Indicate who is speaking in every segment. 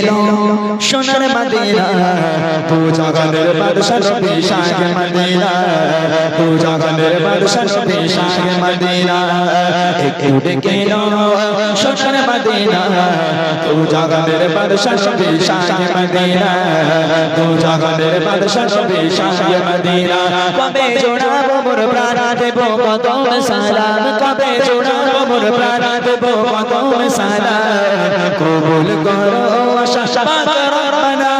Speaker 1: গেল সোনার মদিনা তু জগতের বাদশা নবী শাহে মদিনা তু জগতের বাদশা নবী শাহে মদিনা একটু গেল সোনার মদিনা তু জগতের বাদশা নবী শাহে মদিনা তু জগতের বাদশা নবী শাহে মদিনা কবে জোড়াবো মোর প্রাণ দেব কদম সালাম কবে জোড়াবো মোর প্রাণ দেব কদম সালাম কবুল করো আশা পাক রব্বানা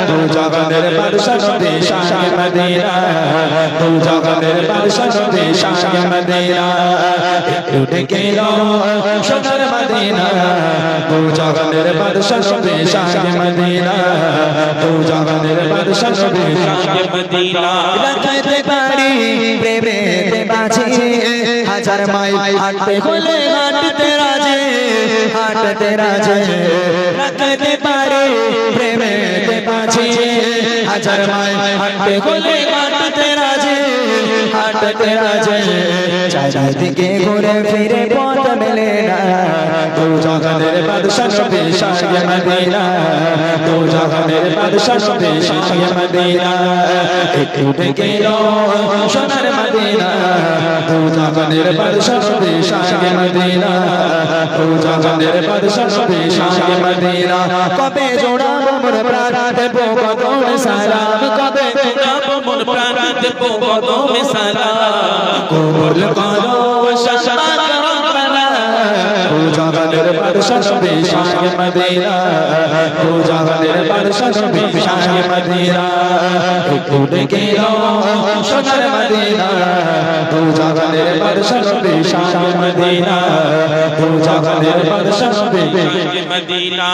Speaker 1: তু জগতের বাদশা নবী শাহে মদিনা তু জগতের বাদশা নবী শাহে মদিনা একটু গেল সোনার মদিনা তু জগতের বাদশা নবী শাহে মদিনা তু জগতের বাদশা নবী শাহে মদিনা রাখতে পারি প্রেমেতে বাঁচি হাজার মাইল হাঁটতে হলে হাঁটতে রাজে রাখতে পারি প্রেমেতে বাঁচি হাজার মাইল হাঁটতে হলে হাঁটতে রাজে চারিদিকে ঘুরে ফিরে পথ মেলে না তু জগতের বাদশা নবী শাহে মদিনা তু জগতের বাদশা নবী শাহে মদিনা একটু গেল সোনার মদিনা তু জগতের বাদশা নবী শাহে মদিনা তু জগতের বাদশা নবী শাহে মদিনা কবে জোড়াবো মোর প্রাণ দেব কদম সালাম কবে জোড়াবো মোর প্রাণ দেব কদম সালাম কবুল করো আশা পাক রব্বানা তু জগতের বাদশা নবী শাহে মদিনা তু জগতের বাদশা নবী শাহে মদিনা একটু গেল সোনার মদিনা তু জগতের বাদশা নবী শাহে মদিনা তু জগতের বাদশা নবী শাহে মদিনা